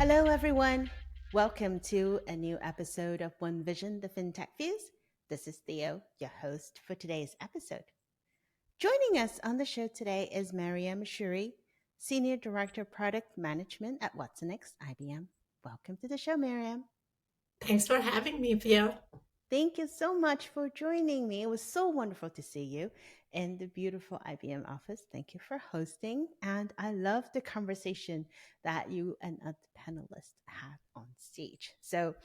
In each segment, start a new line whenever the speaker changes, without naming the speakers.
Hello, everyone. Welcome to a new episode of One Vision, the FinTech Views. This is Theo, your host for today's episode. Joining us on the show today is Maryam Ashoori, Senior Director of Product Management at Watsonx IBM. Welcome to the show, Maryam.
Thanks for having me, Pia.
Thank you so much for joining me. It was so wonderful to see you in the beautiful IBM office. Thank you for hosting. And I love the conversation that you and other panelists had on stage. So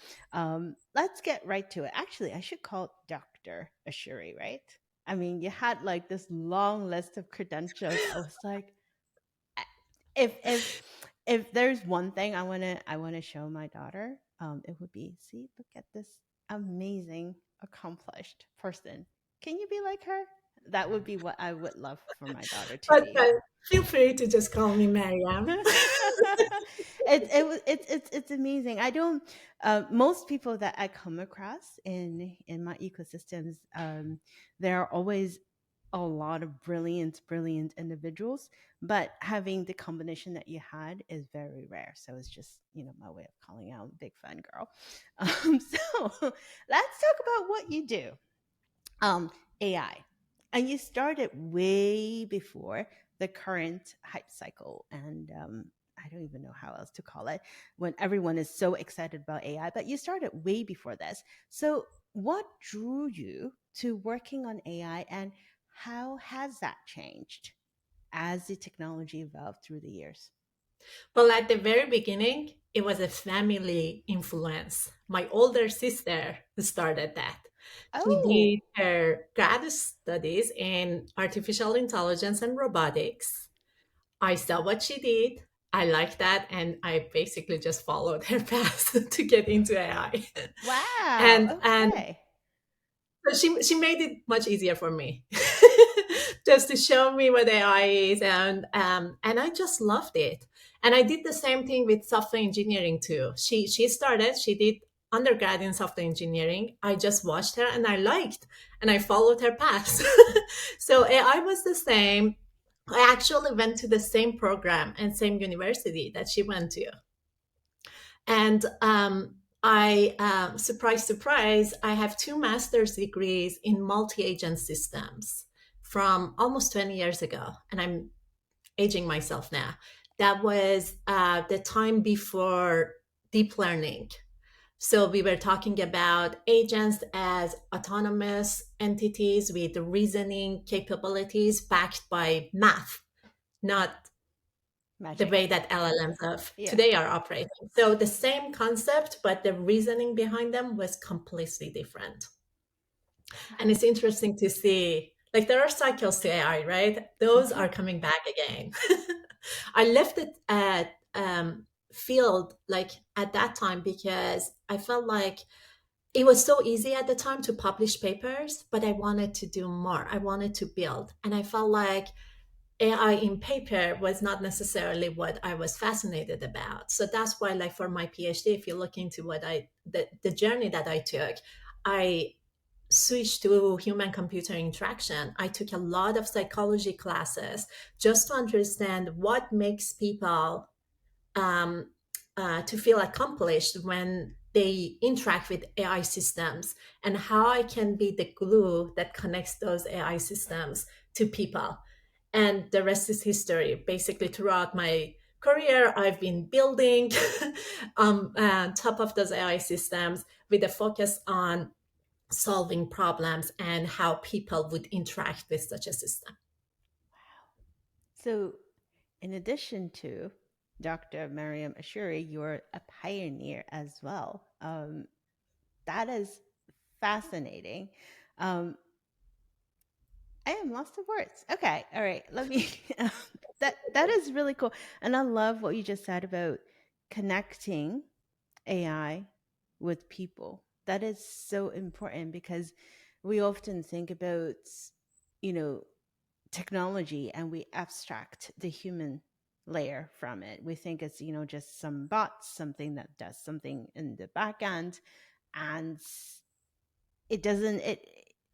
let's get right to it. Actually, I should call Dr. Ashuri, right? I mean, you had like this long list of credentials. I was like, if if if there's one thing I want to show my daughter, it would be, see, look at this amazing accomplished person. Can you be like her? That would be what I would love for my daughter to
But
be.
feel free to just call me Maryam.
It's amazing. I don't most people that I come across in my ecosystems, there are always a lot of brilliant individuals, but having the combination that you had is very rare. So it's just, my way of calling out big fan girl. So let's talk about what you do. AI. And you started way before the current hype cycle. And I don't even know how else to call it when everyone is so excited about AI, but you started way before this. So, what drew you to working on AI, and how has that changed as the technology evolved through the years?
Well, at the very beginning, it was a family influence. My older sister started that. She did
Oh,
her grad studies in artificial intelligence and robotics. I saw what she did. I liked that, and I basically just followed her path to get into AI.
wow.
And
Okay.
so she made it much easier for me, just to show me what AI is, and I just loved it. And I did the same thing with software engineering too. She did undergrad in software engineering. I just watched her and I liked, and I followed her path. So AI was the same. I actually went to the same program and same university that she went to. And surprise, surprise, I have two master's degrees in multi agent systems from almost 20 years ago. And I'm aging myself now. That was the time before deep learning. So we were talking about agents as autonomous entities with reasoning capabilities backed by math, not the
Magic.
way that LLMs of
Yeah.
today are operating. So the same concept, but the reasoning behind them was completely different. And it's interesting to see, like, there are cycles to AI, right? Those
Hmm.
are coming back again. I left it at field like at that time because I felt like it was so easy at the time to publish papers, but I wanted to do more. I wanted to build. And I felt like AI in paper was not necessarily what I was fascinated about. So that's why, like for my PhD, if you look into the journey that I took, I switched to human computer interaction. I took a lot of psychology classes just to understand what makes people um, to feel accomplished when they interact with AI systems, and how I can be the glue that connects those AI systems to people. And the rest is history. Basically, throughout my career, I've been building on top of those AI systems with a focus on solving problems and how people would interact with such a system.
So, in addition to Dr. Maryam Ashuri, you're a pioneer as well. That is fascinating. Um, I am lost of words. Okay, all right. Let me. That is really cool, and I love what you just said about connecting AI with people. That is so important because we often think about, you know, technology and we abstract the human layer from it. We think it's, just some bots, something that does something in the back end, and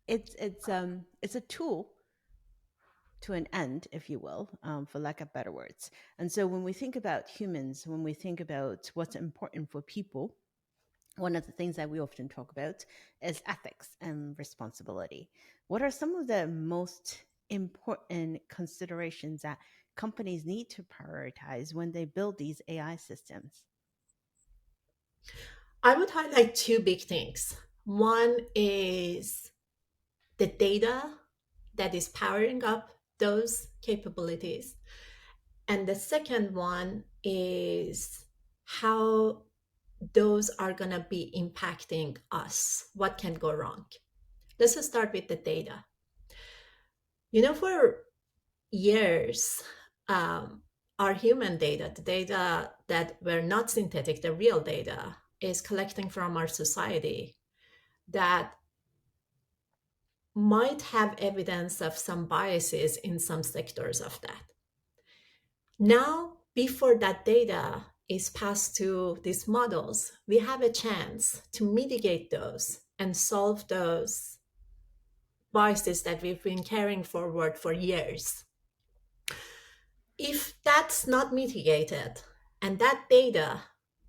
it's a tool to an end, if you will, for lack of better words. And so when we think about humans, when we think about what's important for people, one of the things that we often talk about is ethics and responsibility. What are some of the most important considerations that companies need to prioritize when they build these AI systems?
I would highlight two big things. One is the data that is powering up those capabilities. And the second one is how those are going to be impacting us. What can go wrong? Let's just start with the data. For years, our human data, the data that were not synthetic, the real data, is collecting from our society that might have evidence of some biases in some sectors of that. Now, before that data is passed to these models, we have a chance to mitigate those and solve those biases that we've been carrying forward for years. If that's not mitigated and that data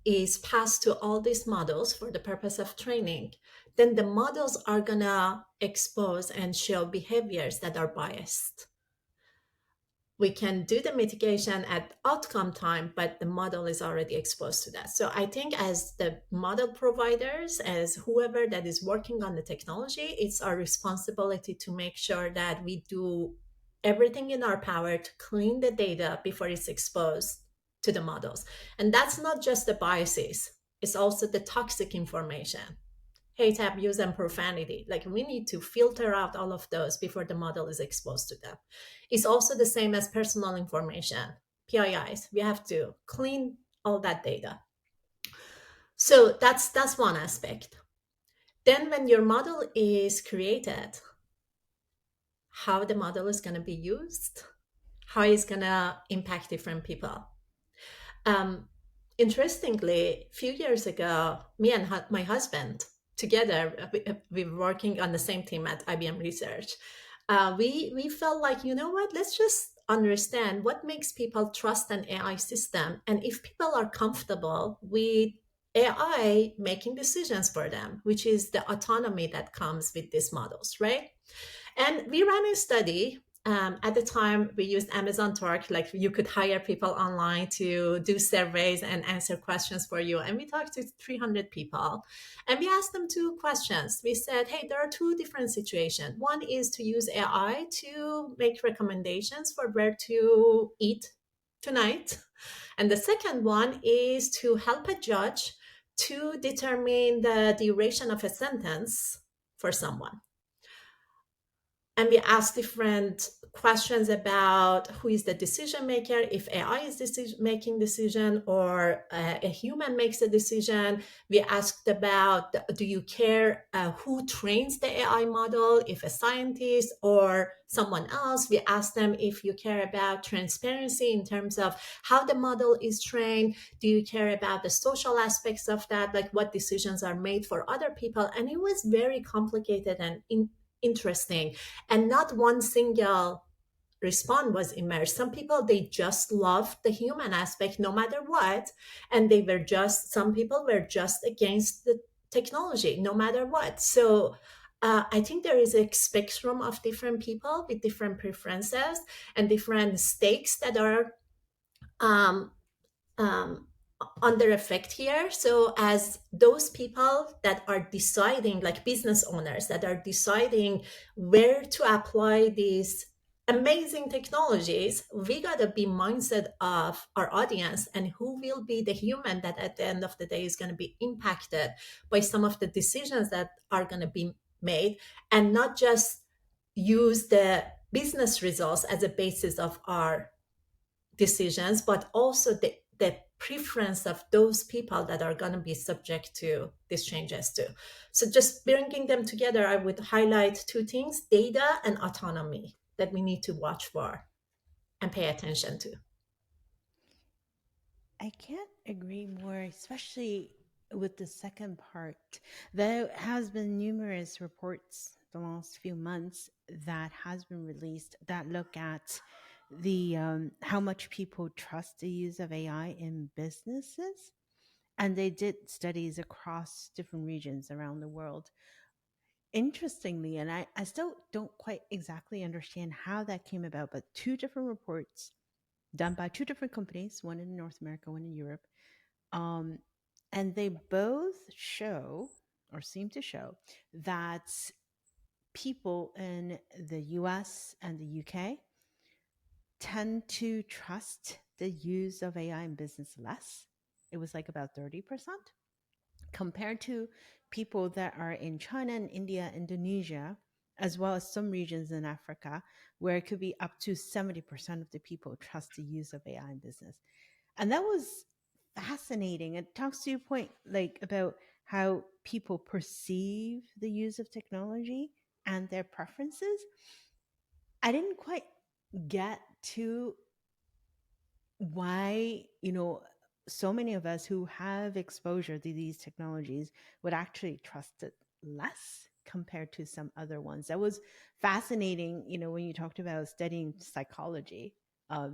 is passed to all these models for the purpose of training, then the models are going to expose and show behaviors that are biased. We can do the mitigation at outcome time, but the model is already exposed to that. So I think as the model providers, as whoever that is working on the technology, it's our responsibility to make sure that we do everything in our power to clean the data before it's exposed to the models. And that's not just the biases, it's also the toxic information, hate abuse and profanity. Like we need to filter out all of those before the model is exposed to them. It's also the same as personal information, PIIs. We have to clean all that data. So that's one aspect. Then when your model is created, how the model is going to be used, how it's going to impact different people. Um, Interestingly, a few years ago, me and my husband together, we were working on the same team at IBM Research. We felt like, you know what, let's just understand what makes people trust an AI system. And if people are comfortable with AI making decisions for them, which is the autonomy that comes with these models, right? And we ran a study. At the time, we used Amazon Talk, like you could hire people online to do surveys and answer questions for you. And we talked to 300 people and we asked them two questions. We said, hey, there are two different situations. One is to use AI to make recommendations for where to eat tonight. And the second one is to help a judge to determine the duration of a sentence for someone. And we ask different questions about who is the decision maker, if AI is making decision or a human makes a decision. We asked about, do you care who trains the AI model, if a scientist or someone else. We asked them if you care about transparency in terms of how the model is trained. Do you care about the social aspects of that, like what decisions are made for other people? And it was very complicated and interesting, and not one single response was immersed. Some people, they just loved the human aspect no matter what, and some people were just against the technology no matter what. So I think there is a spectrum of different people with different preferences and different stakes that are um, um, under effect here. So as those people that are deciding, like business owners that are deciding where to apply these amazing technologies, we got to be mindset of our audience and who will be the human that at the end of the day is going to be impacted by some of the decisions that are going to be made, and not just use the business results as a basis of our decisions, but also the preference of those people that are going to be subject to these changes too. So just bringing them together, I would highlight two things: data and autonomy, that we need to watch for and pay attention to.
I can't agree more, especially with the second part. There has been numerous reports the last few months that has been released that look at the how much people trust the use of AI in businesses, and they did studies across different regions around the world. Interestingly, and I still don't quite exactly understand how that came about, but two different reports done by two different companies, one in North America, one in Europe, um, and they both show or seem to show that people in the US and the UK tend to trust the use of AI in business less. It was like about 30% compared to people that are in China and India, Indonesia, as well as some regions in Africa, where it could be up to 70% of the people trust the use of AI in business. And that was fascinating. It talks to your point, like about how people perceive the use of technology and their preferences. I didn't quite get to why, so many of us who have exposure to these technologies would actually trust it less compared to some other ones. That was fascinating, when you talked about studying psychology. I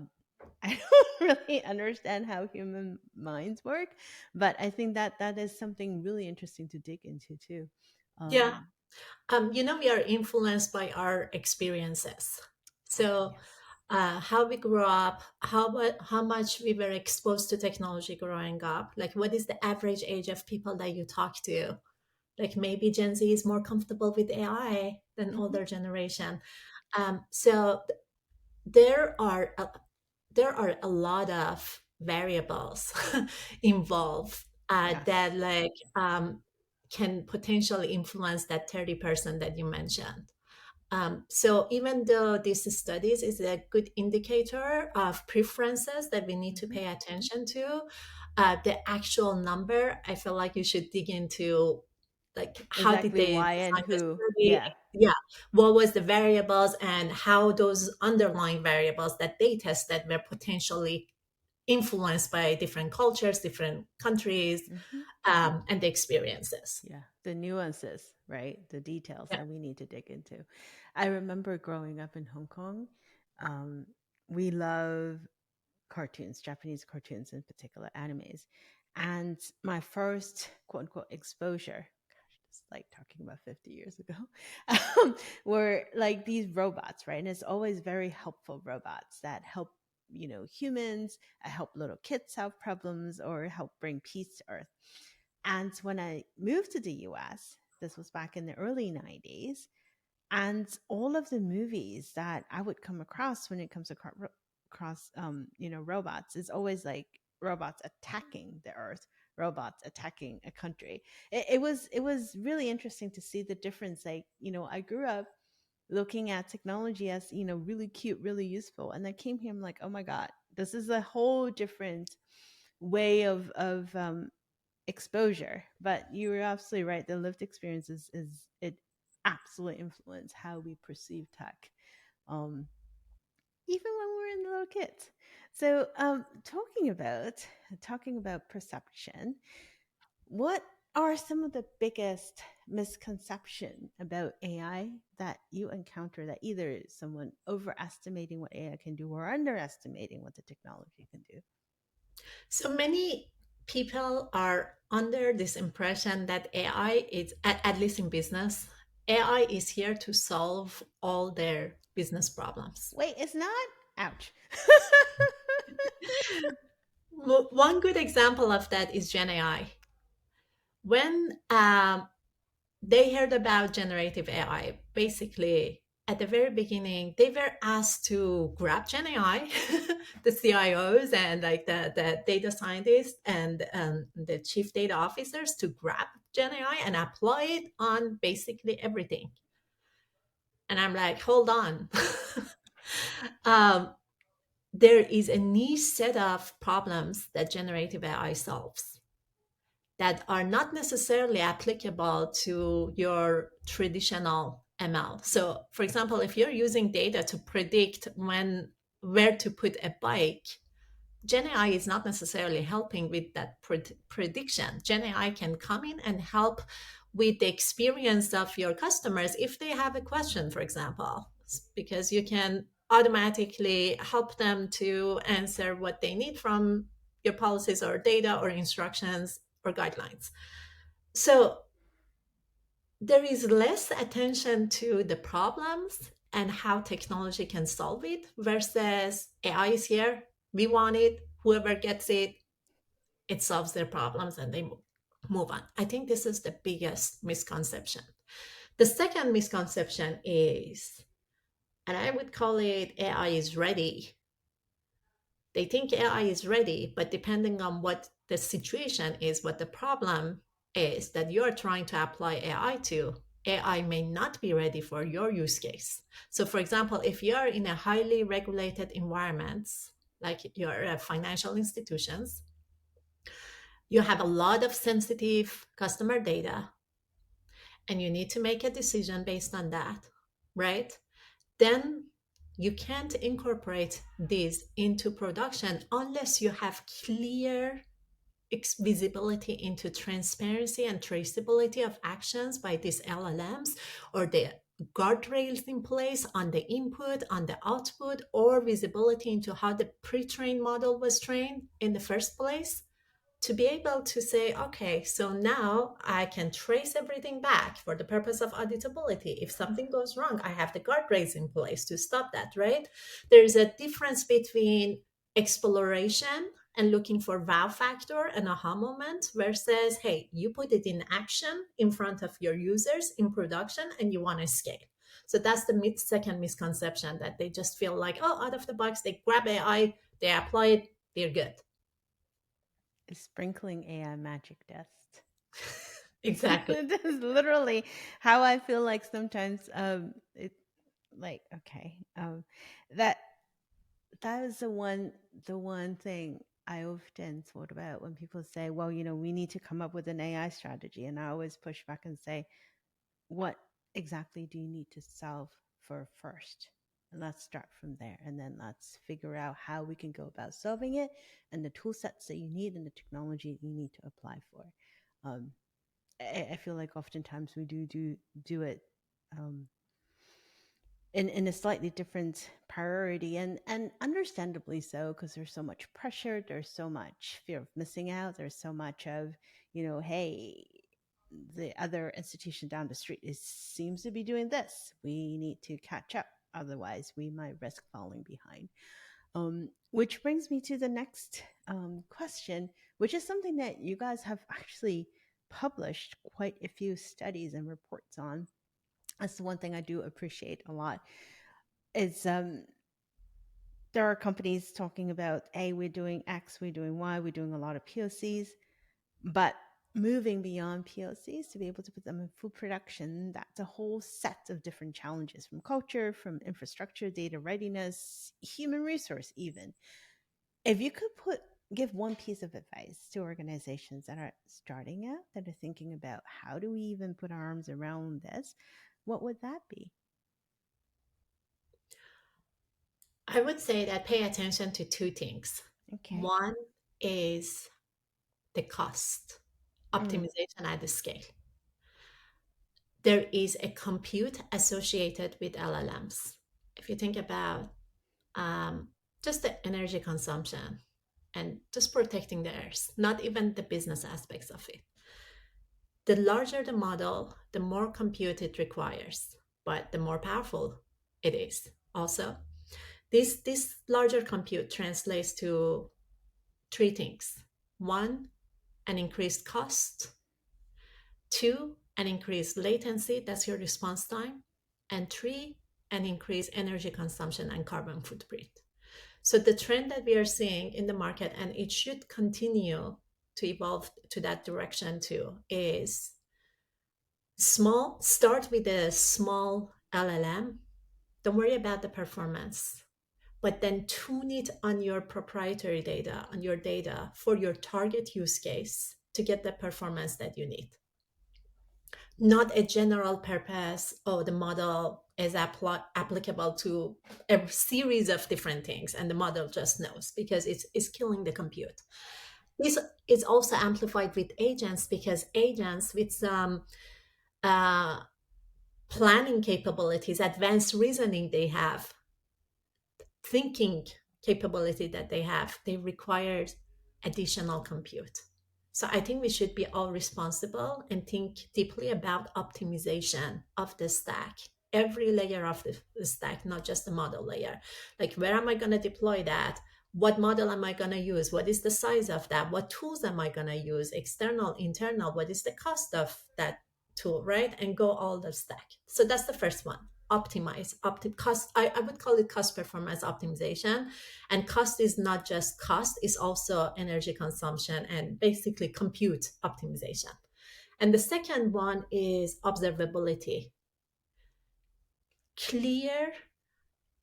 don't really understand how human minds work, but I think that that is something really interesting to dig into too.
Yeah.
Um,
We are influenced by our experiences. So,
yes.
how we grew up, how much we were exposed to technology growing up. Like, what is the average age of people that you talk to? Like, maybe Gen Z is more comfortable with AI than
Hmm.
older generation. So there are a, there are a lot of variables involved
Yes.
that can potentially influence that 30% that you mentioned. So even though these studies is a good indicator of preferences that we need to
Hmm.
pay attention to, the actual number, I feel like you should dig into, like, how did
Exactly
they
why and
design the
who.
study?
Yeah.
Yeah, what was the variables and how those underlying variables that they tested were potentially influenced by different cultures, different countries,
Hmm. Hmm.
and the experiences.
Yeah, the nuances, right? The details
Yeah.
that we need to dig into. I remember growing up in Hong Kong. Um, we love cartoons, Japanese cartoons in particular, animes. And my first quote unquote exposure, gosh, it's like talking about 50 years ago, were like these robots, right? And it's always very helpful robots that help, humans, help little kids solve problems or help bring peace to Earth. And when I moved to the US, this was back in the early 90s, and all of the movies that I would come across when it comes to across robots is always like robots attacking the earth, robots attacking a country. It was really interesting to see the difference. Like, I grew up looking at technology as, really cute, really useful, and I came here, I'm like, oh my god, this is a whole different way of exposure. But you were absolutely right. The lived experience is it absolutely influence how we perceive tech, um, even when we're in little kids. So, talking about perception, what are some of the biggest misconception about AI that you encounter, that either someone overestimating what AI can do or underestimating what the technology can do?
So many people are under this impression that AI is, at least in business, AI is here to solve all their business problems.
Wait, it's not? Ouch.
One good example of that is Gen AI. When they heard about generative AI, basically at the very beginning, they were asked to grab Gen AI, the CIOs and like the data scientists and the chief data officers to grab Gen AI and apply it on basically everything. And I'm like, hold on. um, there is a niche set of problems that generative AI solves that are not necessarily applicable to your traditional ML. So, for example, if you're using data to predict where to put a bike, Gen AI is not necessarily helping with that prediction. Gen AI can come in and help with the experience of your customers if they have a question, for example, because you can automatically help them to answer what they need from your policies or data or instructions or guidelines. So there is less attention to the problems and how technology can solve it versus AI is here, we want it, whoever gets it, it solves their problems and they move on. I think this is the biggest misconception. The second misconception is, and I would call it AI is ready. They think AI is ready, but depending on what the situation is, what the problem is that you're trying to apply AI to, AI may not be ready for your use case. So, for example, if you're in a highly regulated environment, like your financial institutions, you have a lot of sensitive customer data and you need to make a decision based on that, right? Then you can't incorporate these into production unless you have clear visibility into transparency and traceability of actions by these LLMs, or the guardrails in place on the input, on the output, or visibility into how the pre-trained model was trained in the first place, to be able to say, okay, so now I can trace everything back for the purpose of auditability. If something goes wrong, I have the guardrails in place to stop that, right? There's a difference between exploration and looking for wow factor and aha moment versus, hey, you put it in action in front of your users in production and you want to scale. So that's the second misconception, that they just feel like, oh, out of the box, they grab AI, they apply it, they're good.
Sprinkling AI magic dust.
Exactly.
That's literally how I feel like sometimes it like okay. That that is the one thing I often thought about when people say, well, we need to come up with an AI strategy. And I always push back and say, what exactly do you need to solve for first? And let's start from there. And then let's figure out how we can go about solving it and the tool sets that you need and the technology you need to apply for. Um, I feel like oftentimes we do it um, in a slightly different priority, and understandably so, because there's so much pressure, there's so much fear of missing out, there's so much of, hey, the other institution down the street seems to be doing this, we need to catch up, otherwise we might risk falling behind. Which brings me to the next question, which is something that you guys have actually published quite a few studies and reports on. That's the one thing I do appreciate a lot. Is there are companies talking about, hey, we're doing X, we're doing Y, we're doing a lot of POCs, but moving beyond POCs to be able to put them in full production, that's a whole set of different challenges, from culture, from infrastructure, data readiness, human resource even. If you could give one piece of advice to organizations that are starting out, that are thinking about how do we even put our arms around this, what would that be?
I would say that pay attention to two things.
Okay.
One is the cost
Mm,
optimization at the scale. There is a compute associated with LLMs. If you think about just the energy consumption and just protecting the earth, not even the business aspects of it. The larger the model, the more compute it requires, but the more powerful it is. Also, this larger compute translates to three things. One, an increased cost. Two, an increased latency, that's your response time. And three, an increased energy consumption and carbon footprint. So the trend that we are seeing in the market, and it should continue to evolve to that direction too, is start with a small LLM. Don't worry about the performance, but then tune it on your proprietary data, on your data for your target use case to get the performance that you need. Not a general purpose, oh, the model is applicable to a series of different things, and the model just knows because it's killing the compute. This is also amplified with agents because agents with some uh, planning capabilities, advanced reasoning they have, thinking capability that they have, they require additional compute. So I think we should be all responsible and think deeply about optimization of the stack, every layer of the stack, not just the model layer. Like, where am I going to deploy that? What model am I going to use? What is the size of that? What tools am I going to use? External, internal? What is the cost of that tool, right? And go all the stack. So that's the first one. Optimize, cost. I would call it cost performance optimization. And cost is not just cost, it's also energy consumption and basically compute optimization. And the second one is observability, clear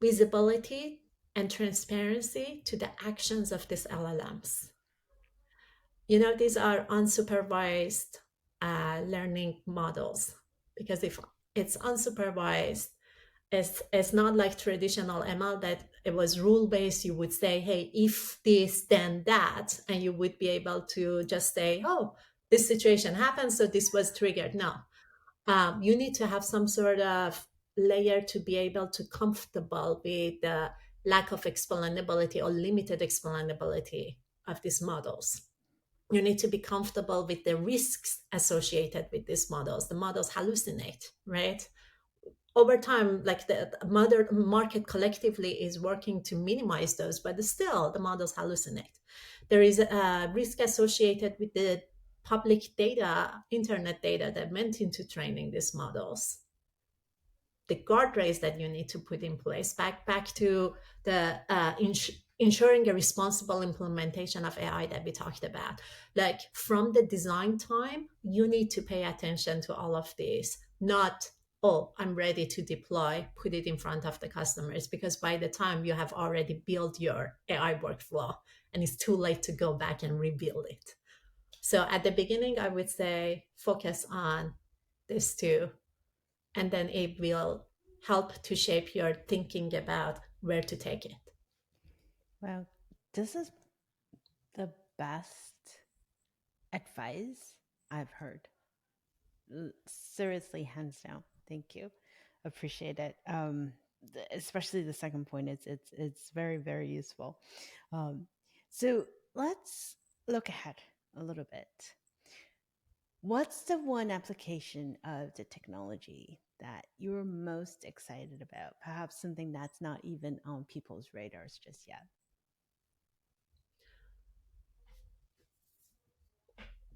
visibility and transparency to the actions of these LLMs. These are unsupervised learning models, because if it's unsupervised, it's not like traditional ML that it was rule based. You would say, hey, if this, then that, and you would be able to just say, oh, this situation happened, so this was triggered. No, you need to have some sort of layer to be able to comfortable with the lack of explainability or limited explainability of these models. You need to be comfortable with the risks associated with these models. The models hallucinate, right? Over time, like the mother market collectively is working to minimize those, but still the models hallucinate. There is a risk associated with the public data, internet data that went into training these models. The guardrails that you need to put in place, back to the ensuring a responsible implementation of AI that we talked about. Like, from the design time, you need to pay attention to all of this, not, oh, I'm ready to deploy, put it in front of the customers, because by the time you have already built your AI workflow and it's too late to go back and rebuild it. So at the beginning, I would say focus on these two, and then it will help to shape your thinking about where to take it.
Well, this is the best advice I've heard. Seriously, hands down. Thank you. Appreciate it. Especially the second point. It's very very useful. Um, so let's look ahead a little bit. What's the one application of the technology that you're most excited about? Perhaps something that's not even on people's radars just yet.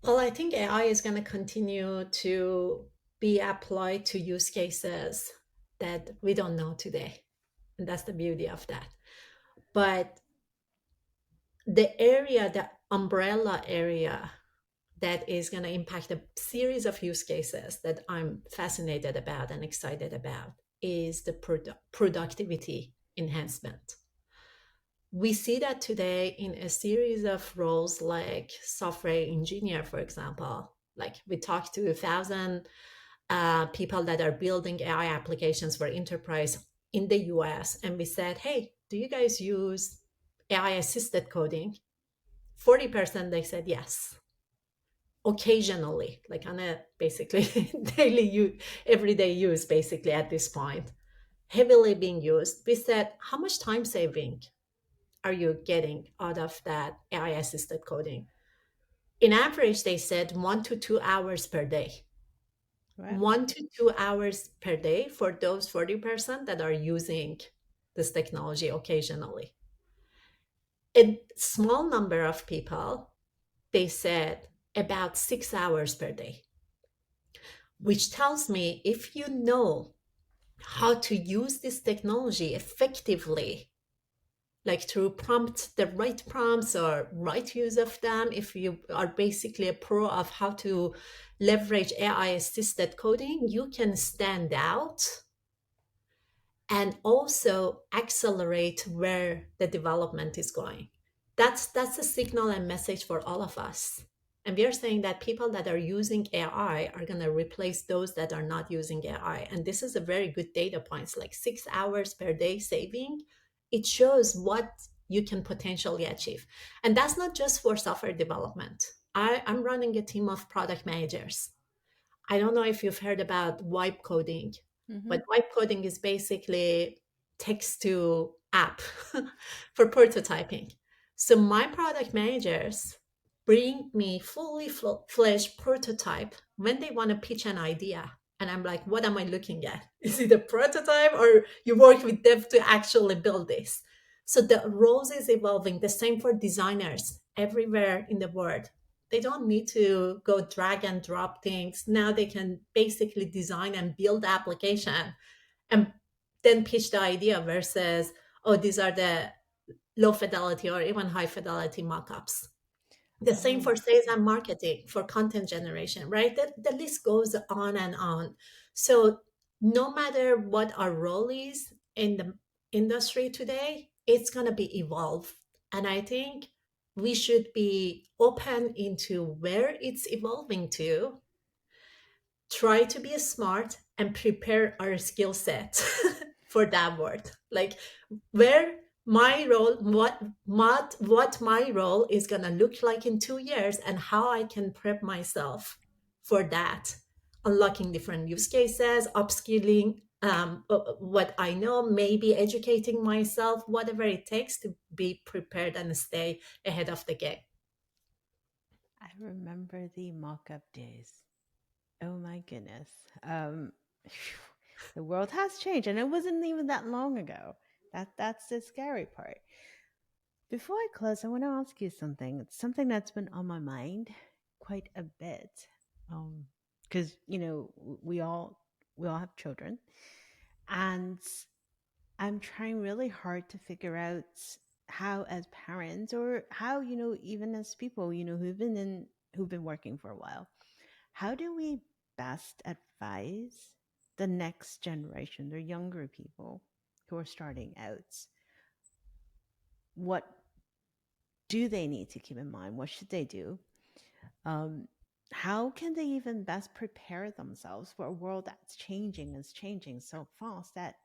Well, I think AI is going to continue to be applied to use cases that we don't know today. And that's the beauty of that. But the umbrella area that is going to impact a series of use cases that I'm fascinated about and excited about is the productivity enhancement. We see that today in a series of roles like software engineer, for example. Like, we talked to 1,000 people that are building AI applications for enterprise in the US, and we said, hey, do you guys use AI assisted coding? 40% they said yes. Occasionally, like on a basically daily use, everyday use, basically at this point, heavily being used. We said, how much time saving are you getting out of that AI assisted coding? In average, they said 1 to 2 hours per day.
Wow.
1 to 2 hours per day for those 40% that are using this technology occasionally. A small number of people, they said about 6 hours per day, which tells me if you know how to use this technology effectively, like through the right prompts or right use of them, if you are basically a pro of how to leverage AI assisted coding, you can stand out and also accelerate where the development is going. That's a signal and message for all of us. And we are saying that people that are using AI are going to replace those that are not using AI. And this is a very good data points, like 6 hours per day saving. It shows what you can potentially achieve. And that's not just for software development. I'm running a team of product managers. I don't know if you've heard about wipe coding,
Mm-hmm.
but wipe coding is basically text to app for prototyping. So my product managers bring me fully fledged prototype when they want to pitch an idea. And I'm like, what am I looking at? Is it a prototype or you work with dev to actually build this? So the roles is evolving. The same for designers everywhere in the world. They don't need to go drag and drop things. Now they can basically design and build the application and then pitch the idea versus, oh, these are the low fidelity or even high fidelity mockups. The same
Oh,
for sales and marketing, for content generation, right? The list goes on and on. So no matter what our role is in the industry today, it's going to be evolved. And I think we should be open into where it's evolving to, try to be smart and prepare our skill set for that word. Like where my role, what my role is gonna look like in 2 years and how I can prep myself for that. Unlocking different use cases, upskilling what I know, maybe educating myself, whatever it takes to be prepared and stay ahead of the game.
I remember the mock-up days. Oh my goodness. Um, phew, the world has changed, and it wasn't even that long ago. That's the scary part. Before I close, I want to ask you something. It's something that's been on my mind quite a bit. Because we all have children, and I'm trying really hard to figure out how, as parents, or how even as people who've been working for a while, how do we best advise the next generation, the younger people who are starting out? What do they need to keep in mind? What should they do? Um, how can they even best prepare themselves for a world that's changing, is changing so fast that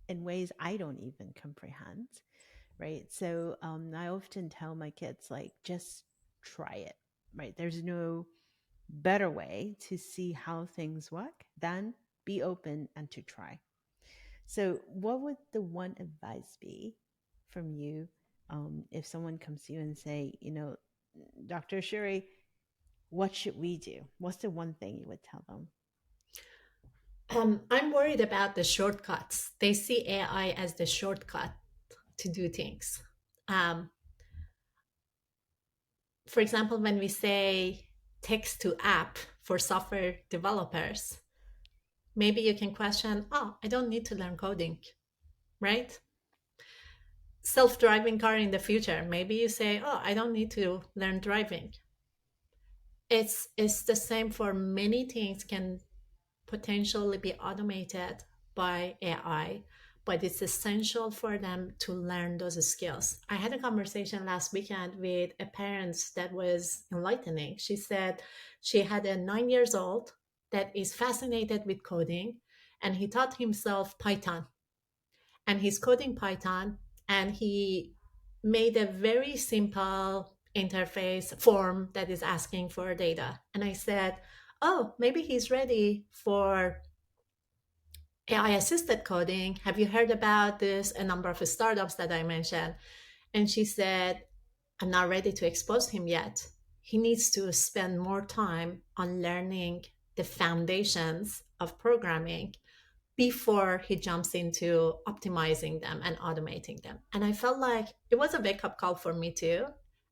in ways I don't even comprehend, right? So I often tell my kids, like, just try it, right? There's no better way to see how things work than be open and to try. So, what would the one advice be from you if someone comes to you and say, Dr. Shuri, what should we do? What's the one thing you would tell them?
I'm worried about the shortcuts. They see AI as the shortcut to do things. Um, for example, when we say text to app for software developers, maybe you can question, oh, I don't need to learn coding, right? Self driving car in the future, maybe you say, oh, I don't need to learn driving. It's the same for many things can potentially be automated by AI, but it's essential for them to learn those skills. I had a conversation last weekend with a parent that was enlightening. She said she had a 9 years old that is fascinated with coding, and he taught himself Python, and he's coding Python, and he made a very simple interface form that is asking for data. And I said, oh, maybe he's ready for AI assisted coding. Have you heard about this? A number of startups that I mentioned. And she said, I'm not ready to expose him yet. He needs to spend more time on learning the foundations of programming before he jumps into optimizing them and automating them. And I felt like it was a wake up call for me too.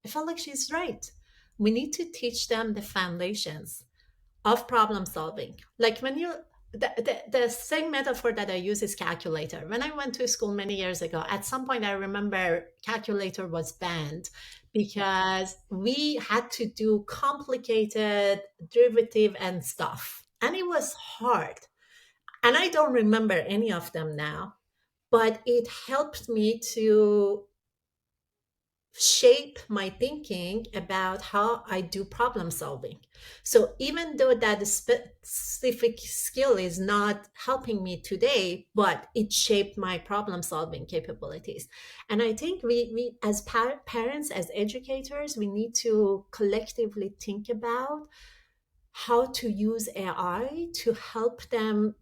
I felt like she's right. We need to teach them the foundations of problem solving. Like when you, the same metaphor that I use is calculator. When I went to school many years ago, at some point I remember calculator was banned
Yeah.
because we had to do complicated derivative and stuff. And it was hard. And I don't remember any of them now, but it helped me to shape my thinking about how I do problem solving. So even though that specific skill is not helping me today, but it shaped my problem solving capabilities. And I think we as parents, as educators, we need to collectively think about how to use AI to help them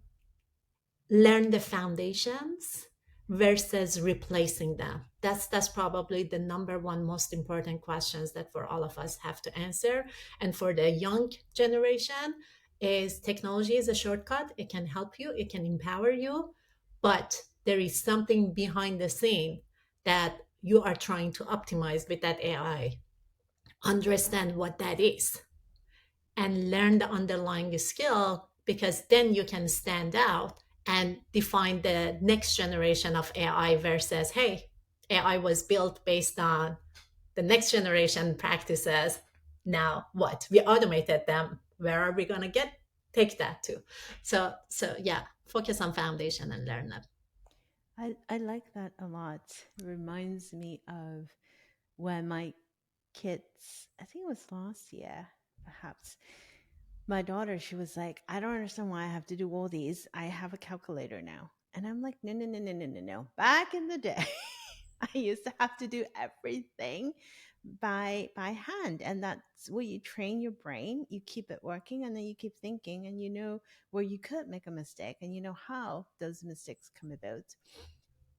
learn the foundations versus replacing them. That's probably the number one most important questions that for all of us have to answer. And for the young generation, is technology is a shortcut. It can help you, it can empower you, but there is something behind the scene that you are trying to optimize with that AI. Understand what that is and learn the underlying skill, because then you can stand out and define the next generation of AI versus, hey, AI was built based on the next generation practices. Now what? We automated them. Where are we going to get take that to? So yeah, focus on foundation and learn them.
I like that a lot. It reminds me of when my kids, I think it was last year, perhaps, my daughter, she was like, I don't understand why I have to do all these. I have a calculator now. And I'm like, no, no, no, no, no, no, no. Back in the day, I used to have to do everything by hand. And that's where you train your brain. You keep it working and then you keep thinking and you know where you could make a mistake and you know how those mistakes come about.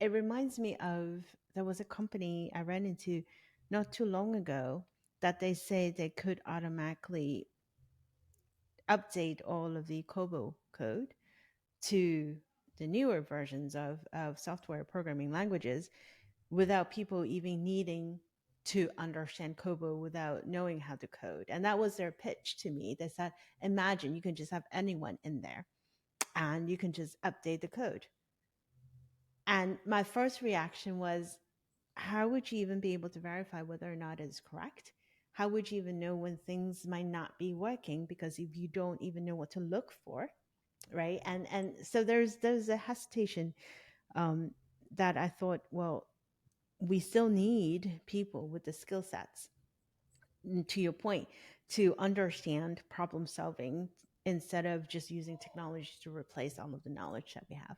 It reminds me of there was a company I ran into not too long ago that they say they could automatically update all of the COBOL code to the newer versions of software programming languages without people even needing to understand COBOL without knowing how to code. And that was their pitch to me. They said, imagine you can just have anyone in there and you can just update the code. And my first reaction was, how would you even be able to verify whether or not it's correct? How would you even know when things might not be working? Because if you don't even know what to look for, right? And so there's a hesitation um, that I thought, well, we still need people with the skill sets, to your point, to understand problem solving instead of just using technology to replace all of the knowledge that we have.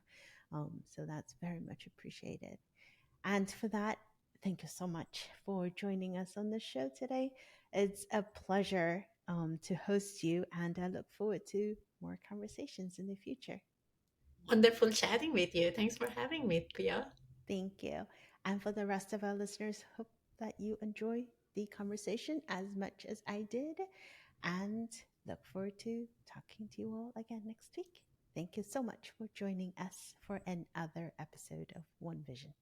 So that's very much appreciated. And for that, thank you so much for joining us on the show today. It's a pleasure to host you, and I look forward to more conversations in the future.
Wonderful chatting with you. Thanks for having me, Pia.
Thank you. And for the rest of our listeners, hope that you enjoy the conversation as much as I did, and look forward to talking to you all again next week. Thank you so much for joining us for another episode of One Vision.